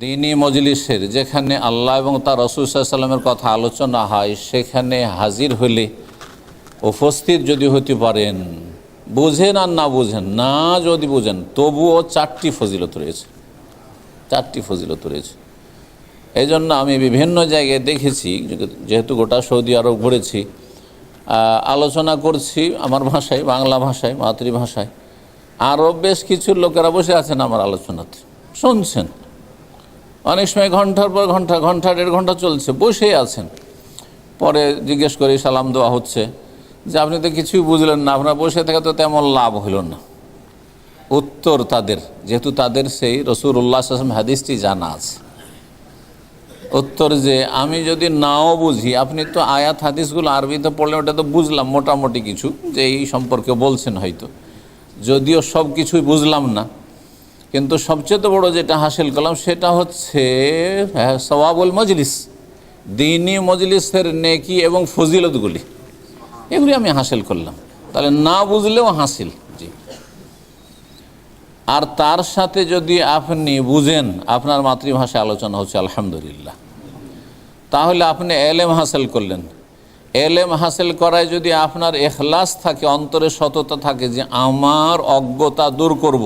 দ্বীনি মজলিসের যেখানে আল্লাহ এবং তার রাসূল সাল্লাল্লাহু আলাইহি ওয়াসাল্লামের কথা আলোচনা হয় সেখানে হাজির হলে উপস্থিত যদি হতে পারেন, বুঝেন আর না বুঝেন, না যদি বুঝেন তবুও চারটি ফজিলত রয়েছে, চারটি ফজিলত রয়েছে। এই জন্য আমি বিভিন্ন জায়গায় দেখেছি, যেহেতু গোটা সৌদি আরব ঘুরেছি, আলোচনা করছি আমার ভাষায়, বাংলা ভাষায়, মাতৃভাষায়। আরও বেশ কিছু লোকেরা বসে আছেন আমার আলোচনাতে, শুনছেন। অনেক সময় ঘন্টার পর ঘন্টা, ঘন্টা দেড় ঘন্টা চলছে, বসেই আছেন। পরে জিজ্ঞেস করি, সালাম দেওয়া হচ্ছে যে আপনি তো কিছুই বুঝলেন না, আপনার বসে থেকে তো তেমন লাভ হইল না। উত্তর তাদের, যেহেতু তাদের সেই রাসূলুল্লাহ সাল্লাল্লাহু আলাইহি ওয়াসাল্লাম হাদিসটি জানা আছে, উত্তর যে আমি যদি নাও বুঝি, আপনি তো আয়াত হাদিসগুলো আরবিতে পড়লে ওটা তো বুঝলাম মোটামুটি কিছু, যে এই সম্পর্কে বলছেন হয়তো, যদিও সব কিছুই বুঝলাম না, কিন্তু সবচেয়ে বড় যেটা হাসিল করলাম সেটা হচ্ছে সওয়াবুল মজলিস, দ্বীনি মজলিসের নেকি এবং ফজিলতগুলি, এগুলি আমি হাসিল করলাম। তাহলে না বুঝলেও হাসিল। জি। আর তার সাথে যদি আপনি বুঝেন, আপনার মাতৃভাষায় আলোচনা হচ্ছে আলহামদুলিল্লাহ, তাহলে আপনি এলেম হাসিল করলেন। এলেম হাসিল করায় যদি আপনার ইখলাস থাকে, অন্তরে সততা থাকে যে আমার অজ্ঞতা দূর করব,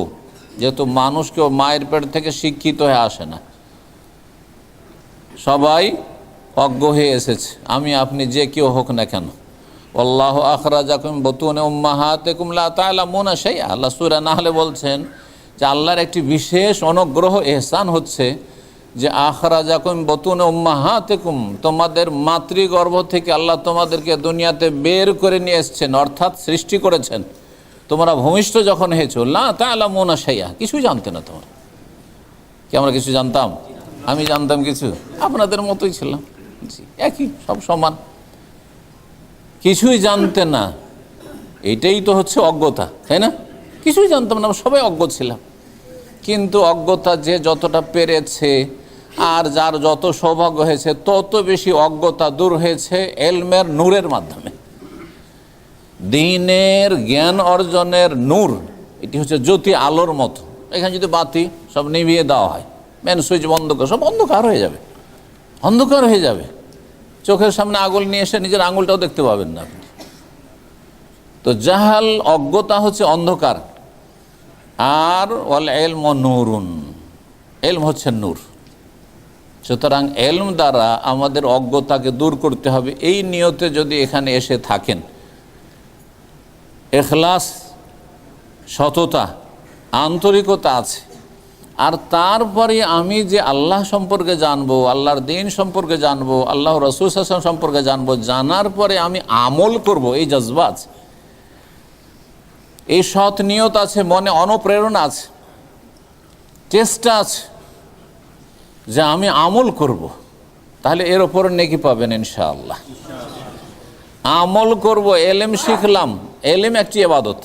যেহেতু মানুষ কেউ মায়ের পেট থেকে শিক্ষিত হয়ে আসে না, সবাই অজ্ঞ হয়ে এসেছে, আমি আপনি যে কেউ হোক না কেন। আল্লাহু আখরাজাকুম বুতুনি উম্মাহাতিকুম লা তা'লামুনা শাইআ, আল্লাহ সূরা নাহলে বলছেন যে আল্লাহর একটি বিশেষ অনুগ্রহ, ইহসান হচ্ছে যে আখরাজাকুম বুতুনি উম্মাহাতিকুম, তোমাদের মাতৃগর্ভ থেকে আল্লাহ তোমাদেরকে দুনিয়াতে বের করে নিয়ে এসেছেন, অর্থাৎ সৃষ্টি করেছেন। তোমরা ভূমিষ্ঠ যখন হয়েছো, লা তা'লামুনা শাইআ, কিছুই জানতে না তোমরা। কি আমরা কিছু জানতাম? আমি জানতাম কিছু, আপনাদের মতোই ছিলাম, জি, একই, সব সমান, কিছুই জানতে না। এটাই তো হচ্ছে অজ্ঞতা, তাই না? কিছুই জানতাম না, সবাই অজ্ঞ ছিলাম। কিন্তু অজ্ঞতা যে যতটা পেরেছে আর যার যত সৌভাগ্য হয়েছে, তত বেশি অজ্ঞতা দূর হয়েছে এলমের নূরের মাধ্যমে। দ্বীনের জ্ঞান অর্জনের নূর, এটি হচ্ছে জ্যোতি, আলোর মতো। এখানে যদি বাতি সব নিভিয়ে দেওয়া হয়, মেন সুইচ বন্ধ করে, সব অন্ধকার হয়ে যাবে, অন্ধকার হয়ে যাবে। চোখের সামনে আঙুল নিয়ে এসে নিজের আঙুলটাও দেখতে পাবেন না আপনি। তো জাহাল, অজ্ঞতা হচ্ছে অন্ধকার। আর ওয়াল ইলমু নূরুন, ইলম হচ্ছে নূর। সুতরাং ইলম দ্বারা আমাদের অজ্ঞতাকে দূর করতে হবে, এই নিয়তে যদি এখানে এসে থাকেন, ইখলাস, সততা, আন্তরিকতা আছে, আর তারপরে আমি যে আল্লাহ সম্পর্কে জানবো, আল্লাহর দ্বীন সম্পর্কে জানবো, আল্লাহ রাসূল সাল্লাল্লাহু আলাইহি ওয়াসাল্লাম সম্পর্কে জানবো, জানার পরে আমি আমল করব, এই জজবা আছে, এই সৎ নিয়ত আছে, মনে অনুপ্রেরণা আছে, চেষ্টা আছে যে আমি আমল করব, তাহলে এর ওপর নেকি পাবেন ইনশাআল্লাহ। আমল করব, এলেম শিখলাম, এলেম একটি ইবাদত,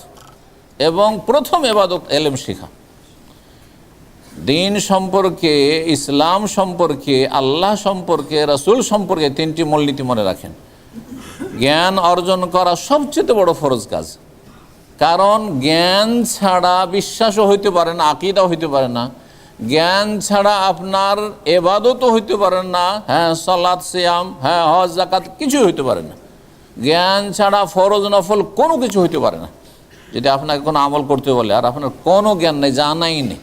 এবং প্রথম ইবাদত এলেম শিখা। দ্বীন সম্পর্কে, ইসলাম সম্পর্কে, আল্লাহ সম্পর্কে, রাসূল সম্পর্কে তিনটি মূলনীতি মনে রাখেন। জ্ঞান অর্জন করা সবচেয়ে বড় ফরজ কাজ, কারণ জ্ঞান ছাড়া বিশ্বাসও হইতে পারে না, আকীদাও হইতে পারে না, জ্ঞান ছাড়া আপনার ইবাদতও হইতে পারে না, সালাত, সিয়াম, হজ, যাকাত কিছুই হইতে পারে না। জ্ঞান ছাড়া ফরজ নফল কোনো কিছু হইতে পারে না। যদি আপনাকে কোনো আমল করতে বলে আর আপনার কোনো জ্ঞান নেই, জানাই নেই,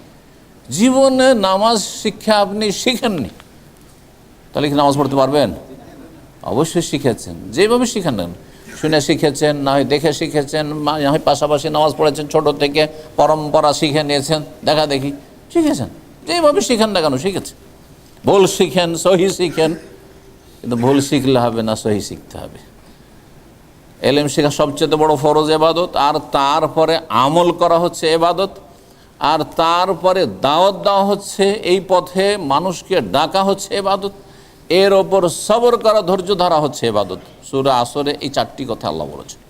জীবনে নামাজ শিক্ষা আপনি শিখেননি, তাহলে কি নামাজ পড়তে পারবেন? অবশ্যই শিখেছেন, যেভাবে শিখেন না, শুনে শিখেছেন, না হয় দেখে শিখেছেন, না হয় পাশাপাশি নামাজ পড়েছেন, ছোট থেকে পরম্পরা শিখে নিয়েছেন, দেখা দেখি শিখেছেন, যেভাবে শিখেন না কেন শিখেছেন। ভুল শিখেন, সহি শিখেন, কিন্তু ভুল শিখলে হবে না, সহি শিখতে হবে। এলেম শেখা সবচেয়ে বড় ফরজ ইবাদত, আর তারপরে আমল করা হচ্ছে ইবাদত, আর তারপরে দাওয়াত দেওয়া হচ্ছে, এই পথে মানুষকে ডাকা হচ্ছে ইবাদত, এর ওপর সবর করা, ধৈর্য ধরা হচ্ছে ইবাদত। সূরা আসরে এই চারটি কথা আল্লাহ বলেছেন।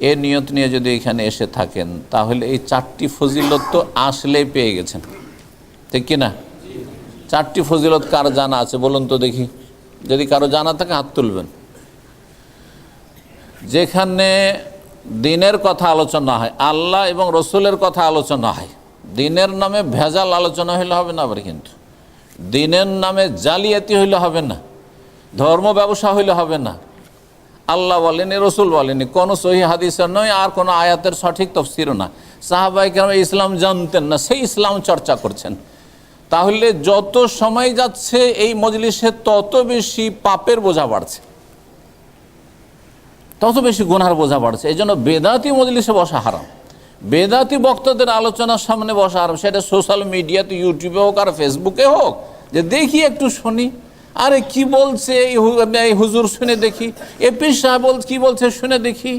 এর নিয়ত নিয়ে যদি এখানে এসে থাকেন, তাহলে এই চারটি ফজিলত তো আসলেই পেয়ে গেছেন, ঠিক কিনা? চারটি ফজিলত কার জানা আছে বলুন তো দেখি, যদি কারো জানা থাকে হাত তুলবেন। যেখানে দ্বীনের কথা আলোচনা হয়, আল্লাহ এবং রসুলের কথা আলোচনা হয়, দ্বীনের নামে ভেজাল আলোচনা হলে হবে না আবার, কিন্তু দিনের নামে জালিয়াতি হইলে হবে না, ধর্ম ব্যবসা হইলে হবে না। আল্লাহ বলেনি, রসুল বলেনি, কোনো সহিহ হাদিসের নয়, আর কোনো আয়াতের সঠিক তফসিরও না। সাহাবায়ে কেরাম ইসলাম জানতেন না, সেই ইসলাম চর্চা করছেন। তাহলে যত সময় যাচ্ছে এই মজলিসে তত বেশি পাপের বোঝা বাড়ছে, তত বেশি গুনার বোঝা বাড়ছে। এই জন্য বেদাতি মজলিসে বসা হারাম, বেদাতি বক্তাদের আলোচনার সামনে বসা হারাম। সেটা সোশ্যাল মিডিয়াতে, ইউটিউবে হোক আর ফেসবুকে হোক, যে দেখি একটু শুনি, আরে কি বলছে এই হুজুর, শুনে দেখি, পীর সাহেব কি বলছে শুনে দেখি,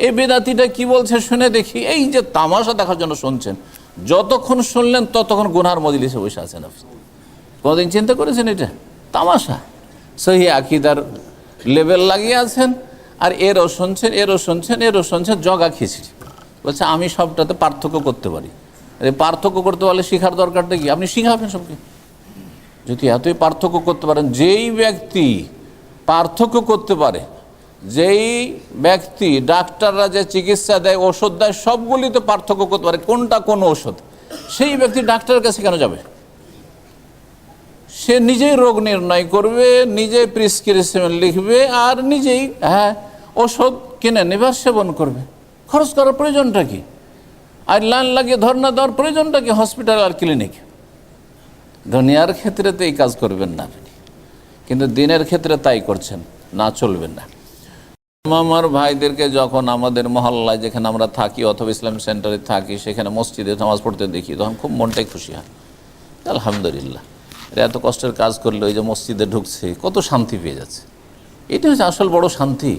এই বেদাতিটা কি বলছে শুনে দেখি। এই যে তামাশা দেখার জন্য শুনছেন, যতক্ষণ শুনলেন ততক্ষণ গুনার মজলিসে বসে আছেন আপনি। কোনোদিন চিন্তা করেছেন এটা তামাশা? সহি আকীদার লেভেল লাগিয়ে আছেন, আর এরও শুনছেন, এরও শুনছেন, এরও শুনছেন, জগা খিচড়ি। বলছে আমি সবটাতে পার্থক্য করতে পারি। পার্থক্য করতে পারলে শিখার দরকারটা কি? আপনি শিখাবেন সবকে। যদি এতই পার্থক্য করতে পারেন, যেই ব্যক্তি পার্থক্য করতে পারে, যেই ব্যক্তি ডাক্তাররা যে চিকিৎসা দেয়, ওষুধ দেয়, সবগুলিতে পার্থক্য করতে পারে কোনটা কোন ওষুধ, সেই ব্যক্তি ডাক্তারের কাছে কেন যাবে? সে নিজেই রোগ নির্ণয় করবে, নিজেই প্রেসক্রিপশন লিখবে, আর নিজেই ওষুধ কিনে নেবে আর সেবন করবে। খরচ করার প্রয়োজনটা কি? আর লাইন লাগিয়ে ধর্ণা দেওয়ার প্রয়োজনটা কি হসপিটাল আর ক্লিনিক? দুনিয়ার ক্ষেত্রে তো এই কাজ করবেন না আপনি, কিন্তু দিনের ক্ষেত্রে তাই করছেন না, চলবেন না। আমার ভাইদেরকে যখন আমাদের মহল্লায় যেখানে আমরা থাকি অথবা ইসলাম সেন্টারে থাকি, সেখানে মসজিদে নামাজ পড়তে দেখি, তখন খুব মনটাই খুশি হয়। আলহামদুলিল্লাহ, এরা এত কষ্টের কাজ করলে ওই যে মসজিদে ঢুকছে, কত শান্তি পেয়ে যাচ্ছে। এটা হচ্ছে আসল বড় শান্তি।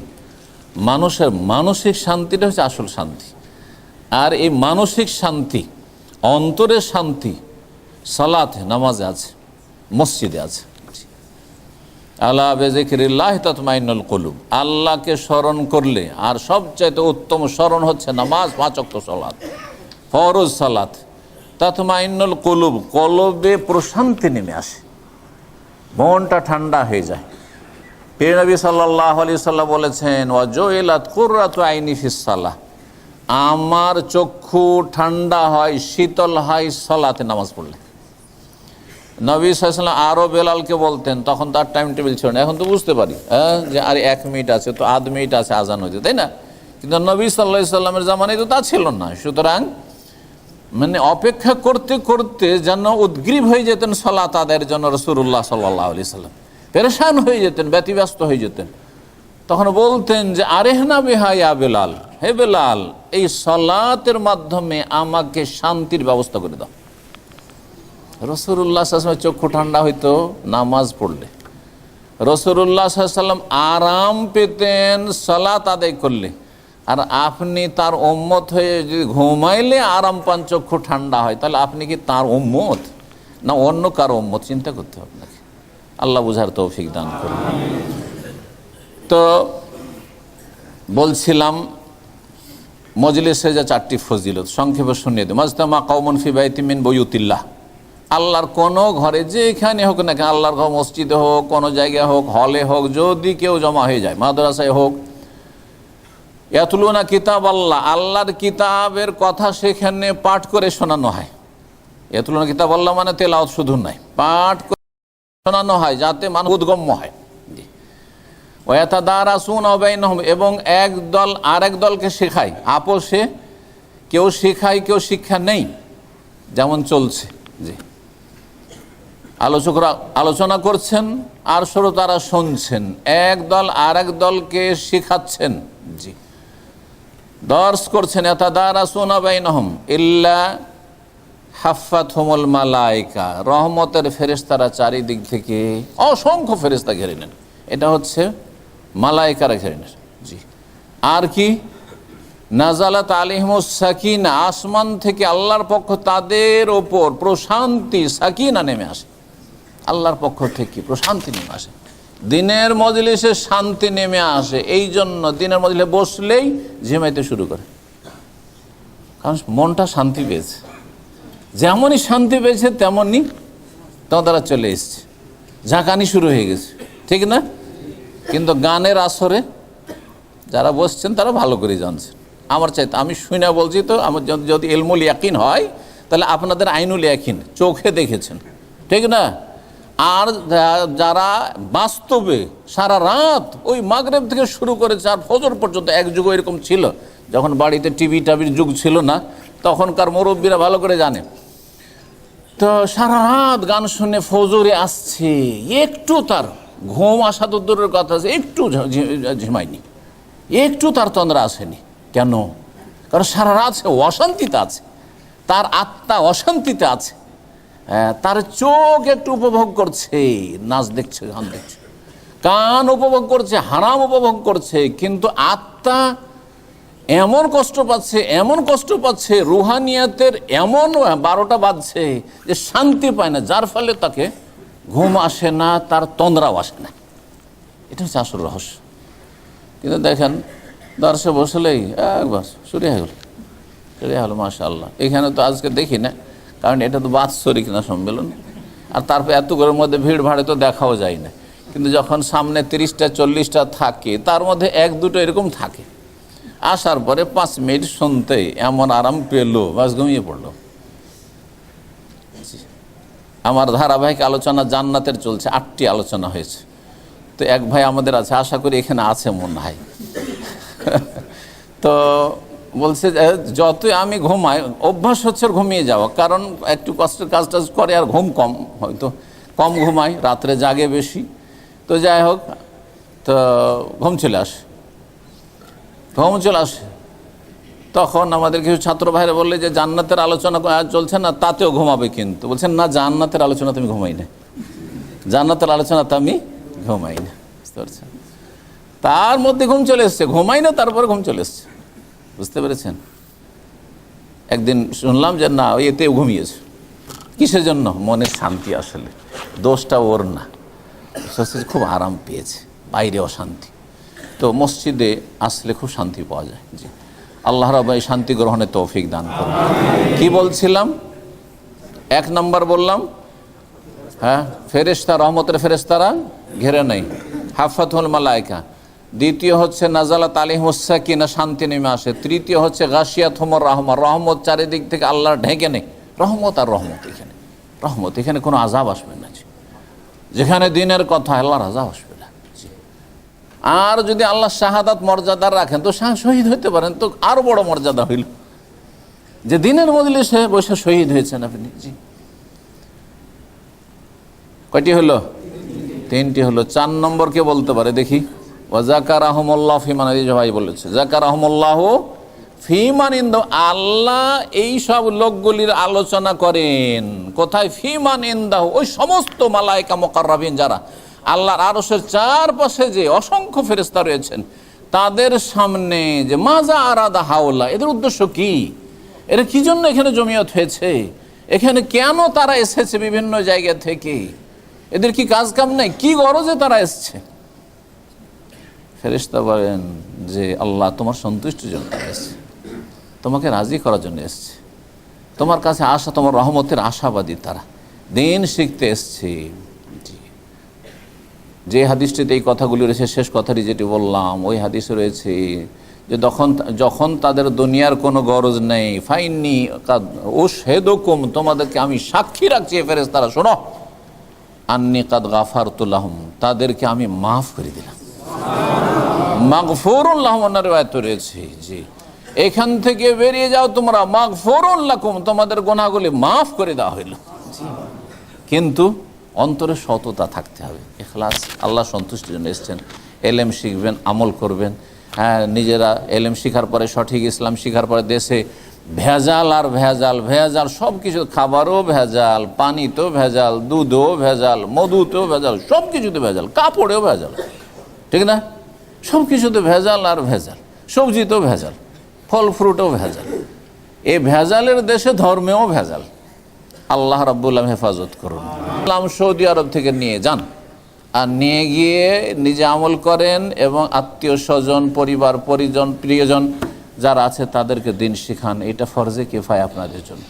মানুষের মানসিক শান্তিটা হচ্ছে আসল শান্তি। আর এই মানসিক শান্তি, অন্তরের শান্তি সালাতে, নামাজে আছে, মসজিদে আছে। আলা বিযিকরিল্লাহি তাতমাইন্নুল কুলুব, আল্লাহকে স্মরণ করলে, আর সবচাইতে উত্তম স্মরণ হচ্ছে নামাজ, 5 ওয়াক্ত সালাত, ফরজ সালাত। তাতমাইন্নুল কুলুব, কলবে প্রশান্তি নেমে আসে, মনটা ঠান্ডা হয়ে যায়। প্রিয় নবী সাল্লাল্লাহু আলাইহি সাল্লাম বলেছেন, ওয়া জুইলাত কুররাতু আইনি ফিস সালাহ, আমার চক্ষু ঠান্ডা হয়, শীতল হয় সালাতে, নামাজ পড়লে। নবী সাল্লাল্লাহু আলাইহি ওয়াসাল্লাম আরও বেলালকে বলতেন, তখন তার টাইম টেবিল ছিল না। এখন তো বুঝতে পারি যে আর 1 মিনিট আছে, তো আধ মিনিট আছে আজান হইতে, তাই না? কিন্তু নবী সাল্লাল্লাহু আলাইহি সাল্লামের জামানায় তো তা ছিল না। সুতরাং মানে অপেক্ষা করতে করতে যেন উদ্গ্রীব হয়ে যেতেন সালাত আদায়ের জন্য রাসূলুল্লাহ সাল্লাল্লাহু আলাইহি সাল্লাম, পেরেশান হয়ে যেতেন, ব্যতিব্যস্ত হয়ে যেতেন। তখন বলতেন যে আরেহনা বিহা ইয়া বেলাল, হে বেলাল, এই সালাতের মাধ্যমে আমাকে শান্তির ব্যবস্থা করে দাও। রাসূলুল্লাহ সাল্লাল্লাহু আলাইহি ওয়াসাল্লাম চক্ষু ঠান্ডা হইতো নামাজ পড়লে, রাসূলুল্লাহ সাল্লাল্লাহু আলাইহি ওয়াসাল্লাম আরাম পেতেন সালাত আদায় করলে। আর আপনি তার উম্মত হয়ে যদি ঘুমাইলে আরাম পান, চক্ষু ঠান্ডা হয়, তাহলে আপনি কি তার উম্মত না অন্য কারো উম্মত? চিন্তা করতে হবে আপনাকে। আল্লাহ বুঝার তৌফিক দান করুন। তো বলছিলাম মজলিসে যে 4টি ফজিলত সংক্ষেপে শুনিয়ে দিই। মাজতামা কওমুন ফি বাইতিন মিন বুয়ুতিল্লাহ, আল্লাহর কোনো ঘরে, যেখানে হোক না কেন, আল্লাহর ঘর মসজিদে হোক, কোনো জায়গায় হোক, হলে হোক, যদি কেউ জমা হয়ে যায়, মাদ্রাসায় হোক, ইয়াতলুনা কিতাব আল্লাহ, আল্লাহর কিতাবের কথা সেখানে পাঠ করে শোনানো হয়। ইয়াতলুনা কিতাব আল্লাহ মানে তেলাওয়াত শুধু নয়, পাঠ করে শোনানো হয়, যাতে মানুষ উদ্গম্য হয়। ওয়াতাদারাসুনা বাইনাহুম, এবং এক দল আরেক দলকে শেখায়, আপোষে কেউ শেখায়, কেউ শিক্ষা নেই, যেমন চলছে। জি, আলোচকরা আলোচনা করছেন আর শ্রোতারা শুনছেন, এক দল আরেক দলকে শেখাচ্ছেন। জি, দর্স করছেন। ইয়াতাদারাসুনা বাইনাহুম ইল্লা হাফাতহুমুল মালায়েকা, রহমতের ফেরেশতারা চারিদিক থেকে অসংখ্য ফেরেশতা ঘিরে নেন। এটা হচ্ছে মালায়েকারা ঘিরে নেন। জি, আর কি? নাজালাত আলাইহিমুস সাকিনা, আসমান থেকে আল্লাহর পক্ষ তাদের ওপর প্রশান্তি, সাকিনা নেমে আসে। আল্লাহর পক্ষ থেকে প্রশান্তি নেমে আসে, দিনের মজলিসে শান্তি নেমে আসে। এই জন্য দিনের মজলিসে বসলেই ঝিমাইতে শুরু করে, কারণ মনটা শান্তি পেয়েছে। যেমনই শান্তি পেয়েছে তেমনই তারা চলে এসছে, ঝাঁকানি শুরু হয়ে গেছে, ঠিক না? কিন্তু গানের আসরে যারা বসছেন তারা ভালো করে জানছেন। আমার চাইতে আমি শুনে বলছি, তো আমার যদি ইলমুল ইয়াকিন হয়, তাহলে আপনাদের আইনুল ইয়াকিন, চোখে দেখেছেন, ঠিক না? আর যারা বাস্তবে সারা রাত ওই মাগরিব থেকে শুরু করেছে আর ফজর পর্যন্ত, এক যুগ এরকম ছিল যখন বাড়িতে টিভি টাভির যুগ ছিল না, তখনকার মুরব্বীরা ভালো করে জানে, তো সারা রাত গান শুনে ফজরে আসছে, একটু তার ঘুম আসা তো দূরের কথা আছে, একটু ঝিমায়নি, একটু তার তন্দ্রা আসেনি। কেন? কারণ সারা রাত সে অশান্তিতে আছে, তার আত্মা অশান্তিতে আছে, তার চোখ একটু উপভোগ করছে, নাচ দেখছে, গান দেখছে, কান উপভোগ করছে, হারাম উপভোগ করছে, কিন্তু আত্মা এমন কষ্ট পাচ্ছে, এমন কষ্ট পাচ্ছে, রুহানিয়াতের এমন 12টা বাজছে যে শান্তি পায় না, যার ফলে তাকে ঘুম আসে না, তার তন্দ্রাও আসে না। এটা হচ্ছে আসল রহস্য। কিন্তু দেখেন দর্শে বসলেই একবার শুরু হয়ে গেল মাশাআল্লাহ। এখানে তো আজকে দেখি না, কারণ এটা তো বাৎসরিক না সম্মেলন, আর তারপর এতগুলোর মধ্যে ভিড় ভাড়ে তো দেখাও যায় না। কিন্তু যখন সামনে 30টা 40টা থাকে, তার মধ্যে 1-2টো এরকম থাকে, আসার পরে 5 মিনিট শুনতেই এমন আরাম পেলো, বাস ঘুমিয়ে পড়লো। আমার ধারাবাহিক আলোচনা জান্নাতের চলছে, 8টি আলোচনা হয়েছে। তো এক ভাই আমাদের আছে, আশা করি এখানে আছে মনে হয়, তো বলছে যতই আমি ঘুমাই, অভ্যাস হচ্ছে ঘুমিয়ে যাওয়া, কারণ একটু কষ্টের কাজ টাজ করে আর ঘুম কম, হয়তো কম ঘুমাই, রাত্রে জাগে বেশি, তো যাই হোক, তো ঘুম চলে আসে। তখন আমাদের কিছু ছাত্র ভাইরা বললে যে জান্নাতের আলোচনা চলছে না, তাতেও ঘুমাবে, কিন্তু বলছেন না, জান্নাতের আলোচনা তুমি ঘুমাই না, জান্নাতের আলোচনা তো আমি ঘুমাই না, বুঝতে পারছেন? তার মধ্যে ঘুম চলে এসছে, ঘুমাই না, তারপরে ঘুম চলে এসছে, বুঝতে পেরেছেন? একদিন শুনলাম যে না, ওই এতেও ঘুমিয়েছে। কিসের জন্য? মনের শান্তি, আসলে দোষটা ওর না, খুব আরাম পেয়েছে, বাইরে অশান্তি। তো মসজিদে আসলে খুব শান্তি পাওয়া যায়। জি, আল্লাহ রাব্বুল শান্তি গ্রহণে তৌফিক দান করুন। কি বলছিলাম? 1 নম্বর বললাম, হ্যাঁ, ফেরেশতা, রহমতের ফেরেশতারা ঘেরে নেই, হাফাতুল মালায়েকা। দ্বিতীয় হচ্ছে নাজালাত আলাইহিmus সাকিনা, শান্তি নেমে আসে। তৃতীয় হচ্ছে গাশিয়াতুহুমুর রাহমা, রহমত চারিদিক থেকে আল্লাহ ঢেকে নেই। রহমত আর রহমত, এখানে কোনো আযাব আসবে না। যেখানে দিনের কথা, আল্লাহর আযাব আসবে না। আর যদি আল্লাহ শাহাদাত মর্যাদা রাখেন, তো শহীদ হইতে পারেন, তো আরো বড় মর্যাদা হইল যে দিনের মজলিসে বসে শহীদ হয়েছেন আপনি। জি, কয়টি হলো? 3টি হলো। 4 নম্বর কে বলতে পারে দেখি? ওয়াজাকারাহুমুল্লাহ ফিমান, ভাই বলেছে জাকারাহুমুল্লাহ ফিমান ইনদা, আল্লাহ এই সব লোকগুলির আলোচনা করেন কোথায়? ফিমান ইনদাহু, ওই সমস্ত মালায়েকা মুকাররাবিন যারা আল্লাহর আরশের চারপাশে যে অসংখ্য ফেরেশতা রয়েছেন, তাদের সামনে। যে মাজা আরাদা হাওলা, এদের উদ্দেশ্য কি? এরা কি জন্য এখানে জমিয়ত হয়েছে? এখানে কেন তারা এসেছে বিভিন্ন জায়গা থেকে? এদের কি কাজ কাম নেই? কি গরজে তারা এসছে? ফেরেশতা বলেন যে আল্লাহ তোমার সন্তুষ্টির জন্য এসছে, তোমাকে রাজি করার জন্য এসছে, তোমার কাছে আশা, তোমার রহমতের আশাবাদী তারা, দিন শিখতে এসছে। যে হাদিসটিতে এই কথাগুলি রয়েছে, শেষ কথাটি যেটি বললাম, ওই হাদিসে রয়েছে যে যখন তাদের দুনিয়ার কোনো গরজ নেই, ফাইন্নি উশহিদুকুম, তোমাদেরকে আমি সাক্ষী রাখছি ফেরেশতারা, শোনো, আন্নী কাদ গাফারতু লাহুম, তাদেরকে আমি মাফ করে দিলাম। মাগফুরুন লাহুম রিওয়ায়াত রয়েছে। জি, এখান থেকে বেরিয়ে যাও তোমরা, মাগফুরুন লাকুম, তোমাদের গুনাহগুলি মাফ করে দেওয়া হইল। কিন্তু অন্তরে সততা থাকতে হবে, ইখলাস, আল্লাহ সন্তুষ্টির জন্য এসছেন। এলেম শিখবেন, আমল করবেন। হ্যাঁ, নিজেরা এলেম শিখার পরে, সঠিক ইসলাম শিখার পরে দেশে ভেজাল আর ভেজাল সব কিছু, খাবারও ভেজাল, পানিতেও ভেজাল, দুধও ভেজাল, মধুতেও ভেজাল, সব কিছুতে ভেজাল, কাপড়েও ভেজাল, ঠিক না? সব কিছুতে ভেজাল আর ভেজাল, সবজিতেও ভেজাল, ফল ফ্রুটেও ভেজাল। এই ভেজালের দেশে ধর্মেও ভেজাল। আল্লাহ রাব্বুল আলামিন হেফাজত করুন। সৌদি আরব থেকে নিয়ে যান, আর নিয়ে গিয়ে নিজে আমল করেন, এবং আত্মীয় স্বজন, পরিবার পরিজন, প্রিয়জন যারা আছে তাদেরকে দিন শিখান। এটা ফরজে কিফায়া আপনাদের জন্য।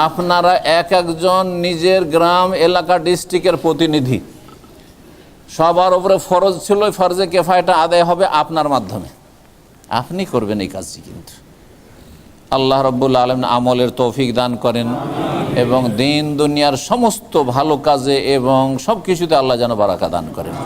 আপনারা এক একজন নিজের গ্রাম, এলাকা, ডিস্ট্রিক্টের প্রতিনিধি, সবার উপরে ফরজ ছিল, ফরজে কিফায়াটা আদায় হবে আপনার মাধ্যমে, আপনি করবেন এই কাজটি। কিন্তু আল্লাহ রাব্বুল আলামিন আমলের তৌফিক দান করেন এবং দিন দুনিয়ার সমস্ত ভালো কাজে এবং সব কিছুতে আল্লাহ যেন বারাকা দান করেন।